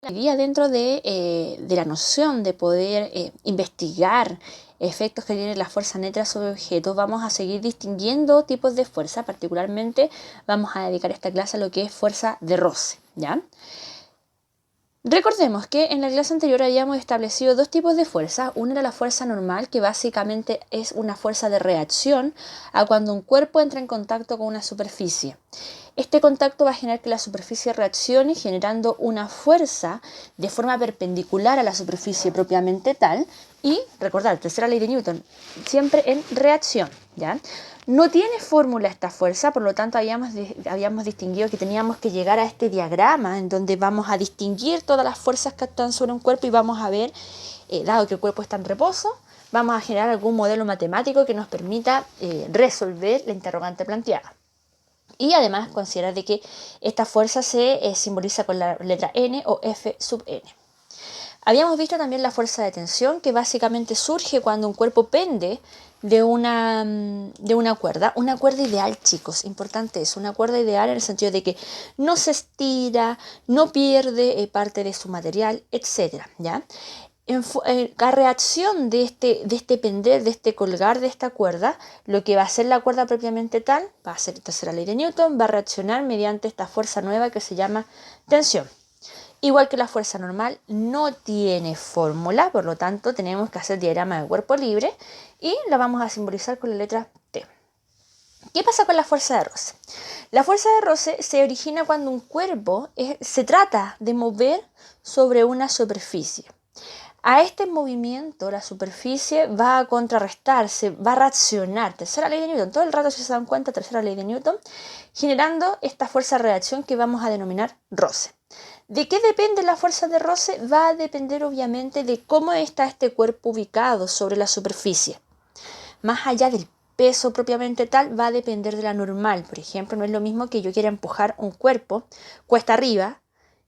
Hoy día dentro de la noción de poder investigar efectos que tiene la fuerza neta sobre objetos, vamos a seguir distinguiendo tipos de fuerza. Particularmente vamos a dedicar esta clase a lo que es fuerza de roce, ¿ya? Recordemos que en la clase anterior habíamos establecido dos tipos de fuerza. Una era la fuerza normal, que básicamente es una fuerza de reacción a cuando un cuerpo entra en contacto con una superficie. Este contacto va a generar que la superficie reaccione generando una fuerza de forma perpendicular a la superficie propiamente tal. Y recordar, tercera ley de Newton, siempre en reacción, ¿ya? No tiene fórmula esta fuerza, por lo tanto habíamos distinguido que teníamos que llegar a este diagrama en donde vamos a distinguir todas las fuerzas que actúan sobre un cuerpo y vamos a ver, dado que el cuerpo está en reposo, vamos a generar algún modelo matemático que nos permita resolver la interrogante planteada. Y además considerar de que esta fuerza se simboliza con la letra N o F sub N. Habíamos visto también la fuerza de tensión, que básicamente surge cuando un cuerpo pende de una cuerda. Una cuerda ideal, chicos, importante es una cuerda ideal en el sentido de que no se estira, no pierde parte de su material, etc. ¿Ya? La reacción de este pender, de este colgar de esta cuerda, lo que va a hacer la cuerda propiamente tal, va a ser la tercera ley de Newton, va a reaccionar mediante esta fuerza nueva que se llama tensión. Igual que la fuerza normal, no tiene fórmula, por lo tanto tenemos que hacer diagrama de cuerpo libre y la vamos a simbolizar con la letra T. ¿Qué pasa con la fuerza de roce? La fuerza de roce se origina cuando un cuerpo se trata de mover sobre una superficie. A este movimiento la superficie va a contrarrestarse, va a reaccionar, tercera ley de Newton, todo el rato si se dan cuenta, tercera ley de Newton, generando esta fuerza de reacción que vamos a denominar roce. ¿De qué depende la fuerza de roce? Va a depender obviamente de cómo está este cuerpo ubicado sobre la superficie. Más allá del peso propiamente tal, va a depender de la normal. Por ejemplo, no es lo mismo que yo quiera empujar un cuerpo cuesta arriba,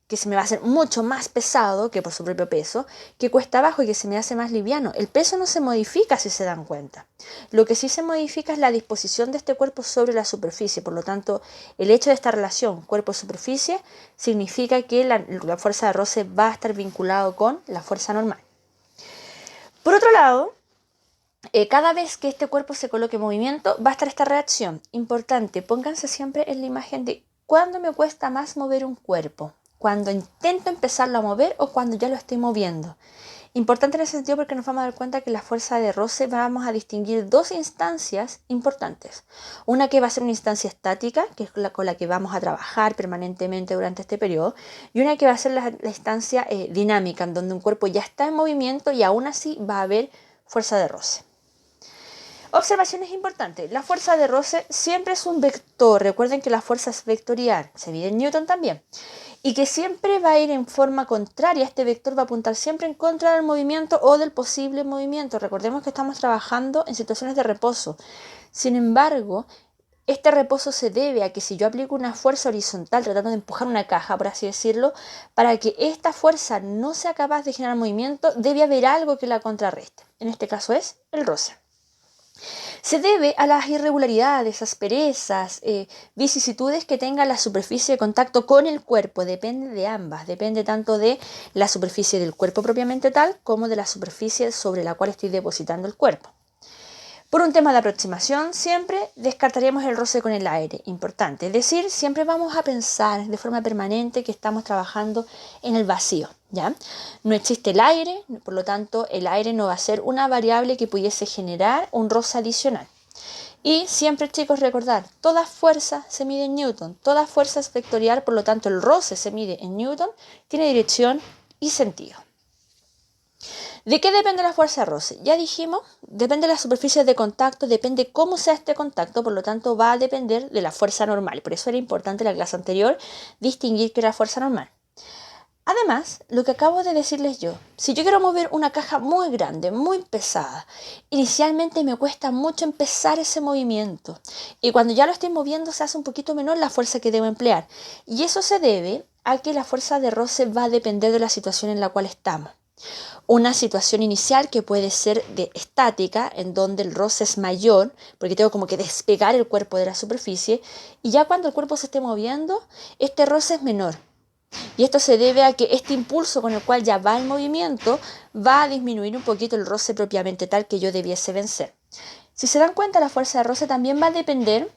que se me va a hacer mucho más pesado que por su propio peso, que cuesta abajo y que se me hace más liviano. El peso no se modifica, si se dan cuenta. Lo que sí se modifica es la disposición de este cuerpo sobre la superficie. Por lo tanto, el hecho de esta relación cuerpo-superficie significa que la fuerza de roce va a estar vinculado con la fuerza normal. Por otro lado, cada vez que este cuerpo se coloque en movimiento, va a estar esta reacción. Importante, pónganse siempre en la imagen de cuándo me cuesta más mover un cuerpo. Cuando intento empezarlo a mover o cuando ya lo estoy moviendo. Importante en ese sentido porque nos vamos a dar cuenta que la fuerza de roce vamos a distinguir dos instancias importantes. Una que va a ser una instancia estática, que es con la que vamos a trabajar permanentemente durante este periodo, y una que va a ser la instancia dinámica, en donde un cuerpo ya está en movimiento y aún así va a haber fuerza de roce. Observaciones importantes. La fuerza de roce siempre es un vector. Recuerden que la fuerza es vectorial. Se mide en Newton también. Y que siempre va a ir en forma contraria. Este vector va a apuntar siempre en contra del movimiento o del posible movimiento. Recordemos que estamos trabajando en situaciones de reposo. Sin embargo, este reposo se debe a que si yo aplico una fuerza horizontal tratando de empujar una caja, por así decirlo, para que esta fuerza no sea capaz de generar movimiento, debe haber algo que la contrarreste. En este caso es el roce. Se debe a las irregularidades, asperezas, vicisitudes que tenga la superficie de contacto con el cuerpo. Depende de ambas, depende tanto de la superficie del cuerpo propiamente tal como de la superficie sobre la cual estoy depositando el cuerpo. Por un tema de aproximación, siempre descartaríamos el roce con el aire, importante. Es decir, siempre vamos a pensar de forma permanente que estamos trabajando en el vacío, ¿ya? No existe el aire, por lo tanto, el aire no va a ser una variable que pudiese generar un roce adicional. Y siempre, chicos, recordar, toda fuerza se mide en Newton, toda fuerza es vectorial, por lo tanto, el roce se mide en Newton, tiene dirección y sentido. ¿De qué depende la fuerza de roce? Ya dijimos, depende de las superficies de contacto, depende cómo sea este contacto, por lo tanto va a depender de la fuerza normal. Por eso era importante en la clase anterior distinguir qué era fuerza normal. Además, lo que acabo de decirles yo, si yo quiero mover una caja muy grande, muy pesada, inicialmente me cuesta mucho empezar ese movimiento y cuando ya lo estoy moviendo se hace un poquito menor la fuerza que debo emplear. Y eso se debe a que la fuerza de roce va a depender de la situación en la cual estamos. Una situación inicial que puede ser de estática, en donde el roce es mayor, porque tengo como que despegar el cuerpo de la superficie, y ya cuando el cuerpo se esté moviendo, este roce es menor. Y esto se debe a que este impulso con el cual ya va el movimiento va a disminuir un poquito el roce propiamente tal que yo debiese vencer. Si se dan cuenta, la fuerza de roce también va a depender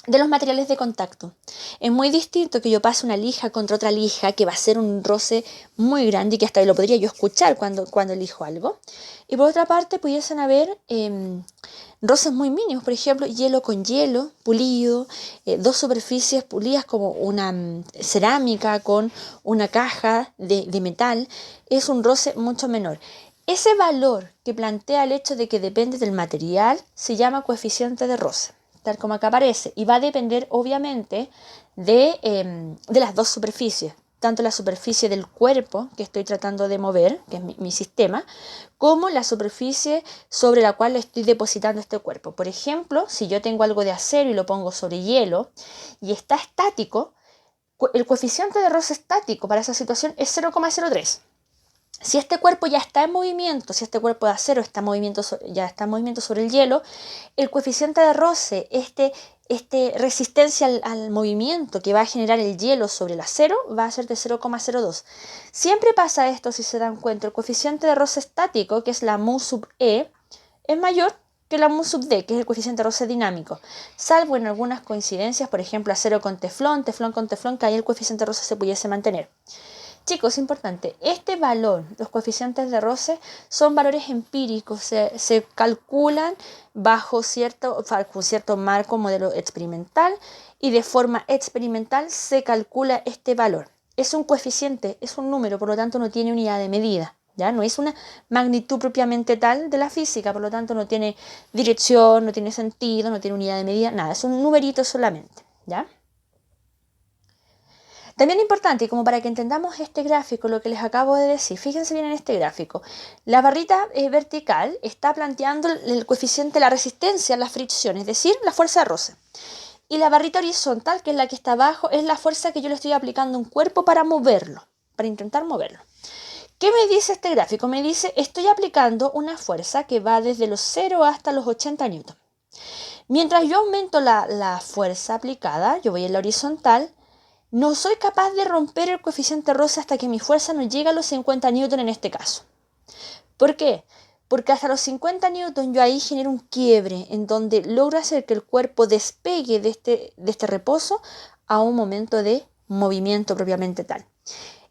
de los materiales de contacto. Es muy distinto que yo pase una lija contra otra lija, que va a ser un roce muy grande y que hasta lo podría yo escuchar cuando elijo algo. Y por otra parte pudiesen haber roces muy mínimos, por ejemplo, hielo con hielo, pulido, dos superficies pulidas como una cerámica con una caja de metal, es un roce mucho menor. Ese valor que plantea el hecho de que depende del material se llama coeficiente de roce, tal como acá aparece, y va a depender obviamente de las dos superficies, tanto la superficie del cuerpo que estoy tratando de mover, que es mi sistema, como la superficie sobre la cual estoy depositando este cuerpo. Por ejemplo, si yo tengo algo de acero y lo pongo sobre hielo y está estático, el coeficiente de roce estático para esa situación es 0,03. Si este cuerpo ya está en movimiento, si este cuerpo de acero ya está en movimiento sobre el hielo, el coeficiente de roce, resistencia al movimiento que va a generar el hielo sobre el acero, va a ser de 0,02. Siempre pasa esto, si se dan cuenta, el coeficiente de roce estático, que es la mu sub E, es mayor que la mu sub D, que es el coeficiente de roce dinámico, salvo en algunas coincidencias, por ejemplo, acero con teflón, teflón con teflón, que ahí el coeficiente de roce se pudiese mantener. Chicos, importante, este valor, los coeficientes de roce, son valores empíricos, se calculan bajo cierto marco modelo experimental y de forma experimental se calcula este valor. Es un coeficiente, es un número, por lo tanto no tiene unidad de medida, ¿ya? No es una magnitud propiamente tal de la física, por lo tanto no tiene dirección, no tiene sentido, no tiene unidad de medida, nada, es un numerito solamente, ¿ya? También importante, y como para que entendamos este gráfico, lo que les acabo de decir, fíjense bien en este gráfico. La barrita vertical está planteando el coeficiente de la resistencia a la fricción, es decir, la fuerza de roce. Y la barrita horizontal, que es la que está abajo, es la fuerza que yo le estoy aplicando a un cuerpo para moverlo, para intentar moverlo. ¿Qué me dice este gráfico? Me dice, estoy aplicando una fuerza que va desde los 0 hasta los 80 newton. Mientras yo aumento la fuerza aplicada, yo voy en la horizontal, no soy capaz de romper el coeficiente roce hasta que mi fuerza no llegue a los 50 newton en este caso. ¿Por qué? Porque hasta los 50 newton yo ahí genero un quiebre en donde logro hacer que el cuerpo despegue de este reposo a un momento de movimiento propiamente tal.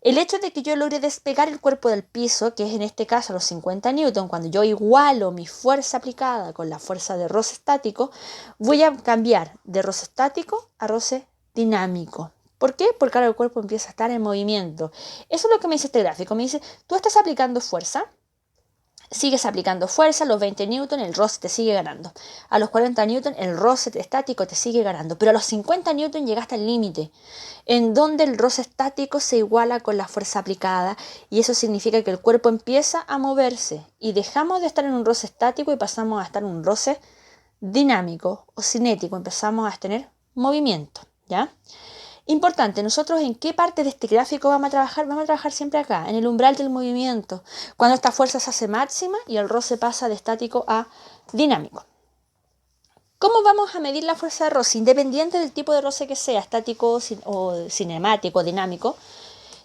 El hecho de que yo logre despegar el cuerpo del piso, que es en este caso a los 50 newton, cuando yo igualo mi fuerza aplicada con la fuerza de roce estático, voy a cambiar de roce estático a roce dinámico. ¿Por qué? Porque ahora el cuerpo empieza a estar en movimiento. Eso es lo que me dice este gráfico. Me dice, tú estás aplicando fuerza, sigues aplicando fuerza, a los 20 newton el roce te sigue ganando. A los 40 newton el roce estático te sigue ganando. Pero a los 50 newton llegaste al límite, en donde el roce estático se iguala con la fuerza aplicada. Y eso significa que el cuerpo empieza a moverse. Y dejamos de estar en un roce estático y pasamos a estar en un roce dinámico o cinético. Empezamos a tener movimiento, ¿ya? Importante, nosotros en qué parte de este gráfico vamos a trabajar siempre acá, en el umbral del movimiento, cuando esta fuerza se hace máxima y el roce pasa de estático a dinámico. ¿Cómo vamos a medir la fuerza de roce? Independiente del tipo de roce que sea, estático o cinemático o dinámico,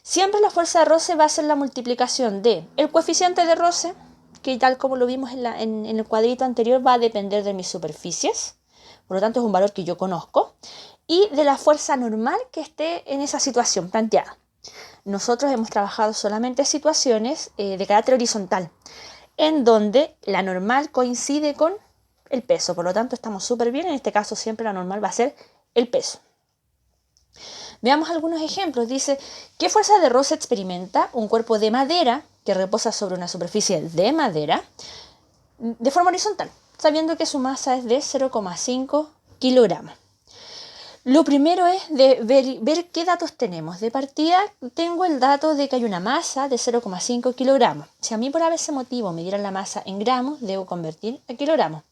siempre la fuerza de roce va a ser la multiplicación de el coeficiente de roce, que tal como lo vimos en el cuadrito anterior va a depender de mis superficies, por lo tanto es un valor que yo conozco, y de la fuerza normal que esté en esa situación planteada. Nosotros hemos trabajado solamente situaciones de carácter horizontal, en donde la normal coincide con el peso, por lo tanto estamos súper bien, en este caso siempre la normal va a ser el peso. Veamos algunos ejemplos. Dice, ¿qué fuerza de roce experimenta un cuerpo de madera que reposa sobre una superficie de madera de forma horizontal, sabiendo que su masa es de 0,5 kilogramos? Lo primero es de ver qué datos tenemos. De partida tengo el dato de que hay una masa de 0,5 kilogramos. Si a mí por ese motivo me dieran la masa en gramos, debo convertir a kilogramos.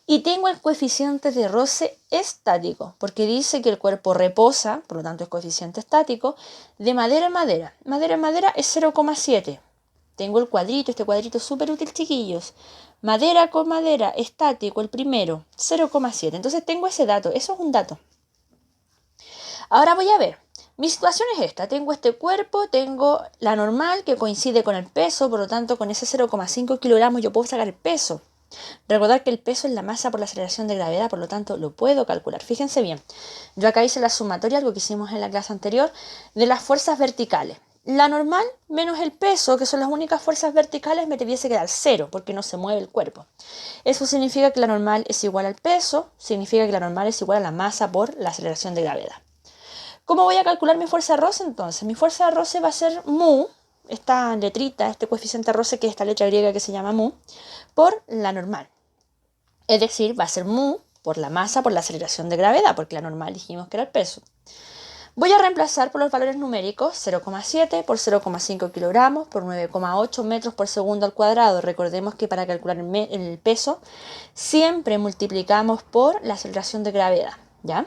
Y tengo el coeficiente de roce estático, porque dice que el cuerpo reposa, por lo tanto es coeficiente estático, de madera en madera. Madera en madera es 0,7. Tengo el cuadrito, este cuadrito es súper útil, chiquillos. Madera con madera, estático, el primero, 0,7. Entonces tengo ese dato, eso es un dato. Ahora voy a ver, Mi situación es esta, tengo este cuerpo, tengo la normal que coincide con el peso, por lo tanto con ese 0,5 kilogramos yo puedo sacar el peso. Recordar que el peso es la masa por la aceleración de gravedad, por lo tanto lo puedo calcular. Fíjense bien, yo acá hice la sumatoria, algo que hicimos en la clase anterior, de las fuerzas verticales. La normal menos el peso, que son las únicas fuerzas verticales, me debiese quedar 0, porque no se mueve el cuerpo. Eso significa que la normal es igual al peso, significa que la normal es igual a la masa por la aceleración de gravedad. ¿Cómo voy a calcular mi fuerza de roce entonces? Mi fuerza de roce va a ser mu, esta letrita, este coeficiente de roce que es esta letra griega que se llama mu, por la normal. Es decir, va a ser mu por la masa por la aceleración de gravedad, porque la normal dijimos que era el peso. Voy a reemplazar por los valores numéricos 0,7 por 0,5 kilogramos por 9,8 metros por segundo al cuadrado. Recordemos que para calcular el peso siempre multiplicamos por la aceleración de gravedad, ¿ya?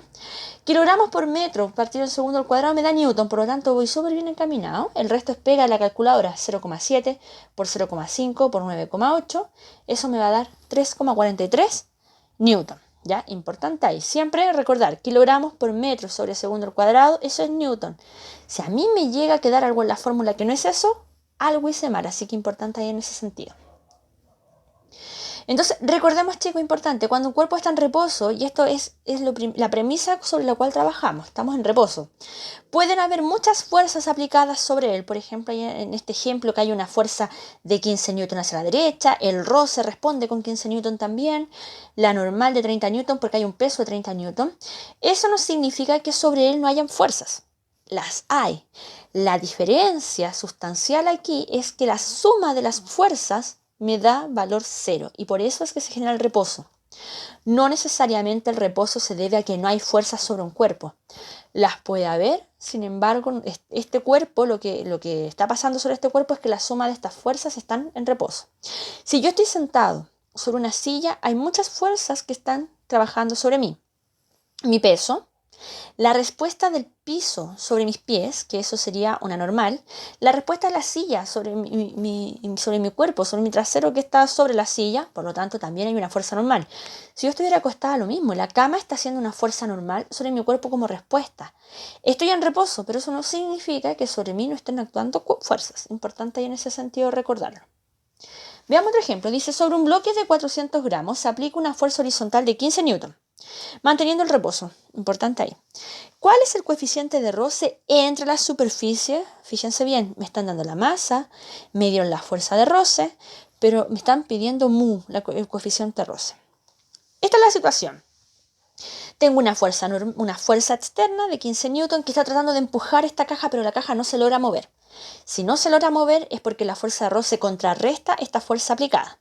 Kilogramos por metro partido en segundo al cuadrado me da newton, por lo tanto voy súper bien encaminado. El resto es pega a la calculadora, 0,7 por 0,5 por 9,8. Eso me va a dar 3,43 newton. ¿Ya? Importante ahí. Siempre recordar, kilogramos por metro sobre segundo al cuadrado, eso es newton. Si a mí me llega a quedar algo en la fórmula que no es eso, algo hice mal, así que importante ahí en ese sentido. Entonces, recordemos, chicos, importante, cuando un cuerpo está en reposo, y esto es la premisa sobre la cual trabajamos, estamos en reposo, pueden haber muchas fuerzas aplicadas sobre él. Por ejemplo, en este ejemplo que hay una fuerza de 15 newton hacia la derecha, el roce responde con 15 newton también, la normal de 30 newton porque hay un peso de 30 newton. Eso no significa que sobre él no hayan fuerzas. Las hay. La diferencia sustancial aquí es que la suma de las fuerzas me da valor 0 y por eso es que se genera el reposo. No necesariamente el reposo se debe a que no hay fuerzas sobre un cuerpo. Las puede haber, sin embargo, este cuerpo, lo que está pasando sobre este cuerpo es que la suma de estas fuerzas están en reposo. Si yo estoy sentado sobre una silla, hay muchas fuerzas que están trabajando sobre mí. Mi peso, la respuesta del piso sobre mis pies, que eso sería una normal, la respuesta de la silla sobre mi cuerpo, sobre mi trasero que está sobre la silla, por lo tanto también hay una fuerza normal. Si yo estuviera acostada, lo mismo, la cama está haciendo una fuerza normal sobre mi cuerpo como respuesta. Estoy en reposo, pero eso no significa que sobre mí no estén actuando fuerzas. Importante ahí en ese sentido recordarlo. Veamos otro ejemplo. Dice, sobre un bloque de 400 gramos se aplica una fuerza horizontal de 15 newton. Manteniendo el reposo, importante ahí. ¿Cuál es el coeficiente de roce entre las superficies? Fíjense bien, me están dando la masa, me dieron la fuerza de roce, pero me están pidiendo mu, el coeficiente de roce. Esta es la situación. Tengo una fuerza externa de 15 newton que está tratando de empujar esta caja, pero la caja no se logra mover. Si no se logra mover es porque la fuerza de roce contrarresta esta fuerza aplicada.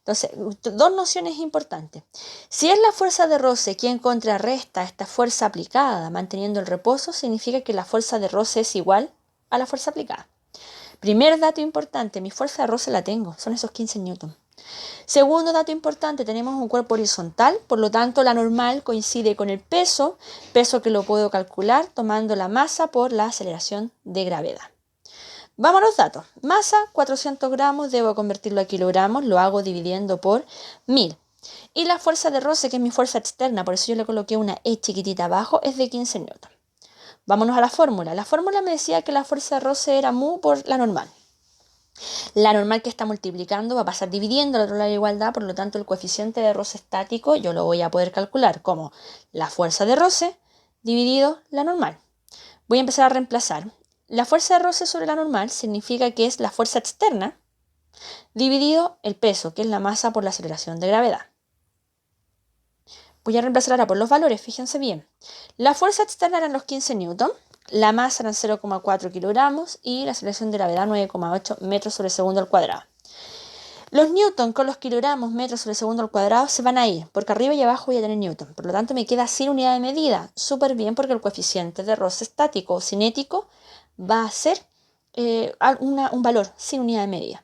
Entonces, dos nociones importantes. Si es la fuerza de roce quien contrarresta esta fuerza aplicada manteniendo el reposo, significa que la fuerza de roce es igual a la fuerza aplicada. Primer dato importante, mi fuerza de roce la tengo, son esos 15 newton. Segundo dato importante, tenemos un cuerpo horizontal, por lo tanto la normal coincide con el peso que lo puedo calcular tomando la masa por la aceleración de gravedad. Vamos a los datos. Masa, 400 gramos, debo convertirlo a kilogramos, lo hago dividiendo por 1000. Y la fuerza de roce, que es mi fuerza externa, por eso yo le coloqué una E chiquitita abajo, es de 15 newton. Vámonos a la fórmula. La fórmula me decía que la fuerza de roce era mu por la normal. La normal que está multiplicando va a pasar dividiendo al otro lado de la igualdad, por lo tanto el coeficiente de roce estático yo lo voy a poder calcular como la fuerza de roce dividido la normal. Voy a empezar a reemplazar. La fuerza de roce sobre la normal significa que es la fuerza externa dividido el peso, que es la masa por la aceleración de gravedad. Voy a reemplazar ahora por los valores, fíjense bien. La fuerza externa eran los 15 newton, la masa eran 0,4 kilogramos y la aceleración de gravedad 9,8 metros sobre segundo al cuadrado. Los newton con los kilogramos metros sobre segundo al cuadrado se van a ir, porque arriba y abajo voy a tener newton. Por lo tanto me queda sin unidad de medida. Súper bien porque el coeficiente de roce estático o cinético va a ser un valor sin unidad de medida.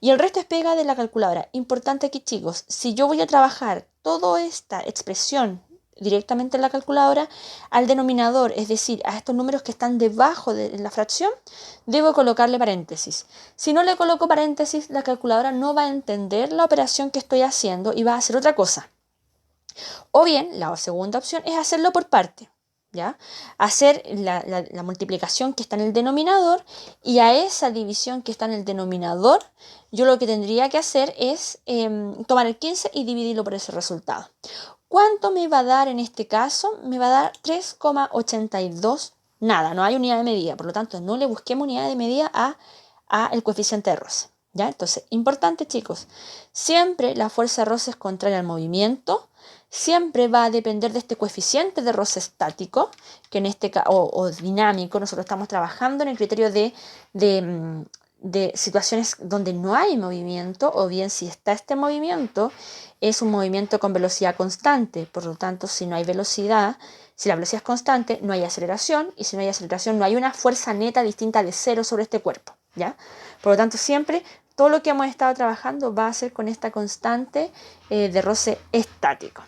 Y el resto es pega de la calculadora. Importante aquí, chicos, si yo voy a trabajar toda esta expresión directamente en la calculadora, al denominador, es decir, a estos números que están debajo de la fracción, debo colocarle paréntesis. Si no le coloco paréntesis, la calculadora no va a entender la operación que estoy haciendo y va a hacer otra cosa. O bien, la segunda opción es hacerlo por parte. ¿ya? Hacer la multiplicación que está en el denominador, y a esa división que está en el denominador, yo lo que tendría que hacer es tomar el 15 y dividirlo por ese resultado. ¿Cuánto me va a dar en este caso? Me va a dar 3,82. Nada, no hay unidad de medida, por lo tanto no le busquemos unidad de medida a el coeficiente de roce, ¿ya? Entonces, importante, chicos, siempre la fuerza de roce es contraria al movimiento, siempre va a depender de este coeficiente de roce estático, que en este caso, o dinámico. Nosotros estamos trabajando en el criterio de situaciones donde no hay movimiento, o bien si está este movimiento, es un movimiento con velocidad constante. Por lo tanto, si no hay velocidad, si la velocidad es constante, no hay aceleración, y si no hay aceleración, no hay una fuerza neta distinta de cero sobre este cuerpo, ¿ya? Por lo tanto, siempre todo lo que hemos estado trabajando va a ser con esta constante de roce estático.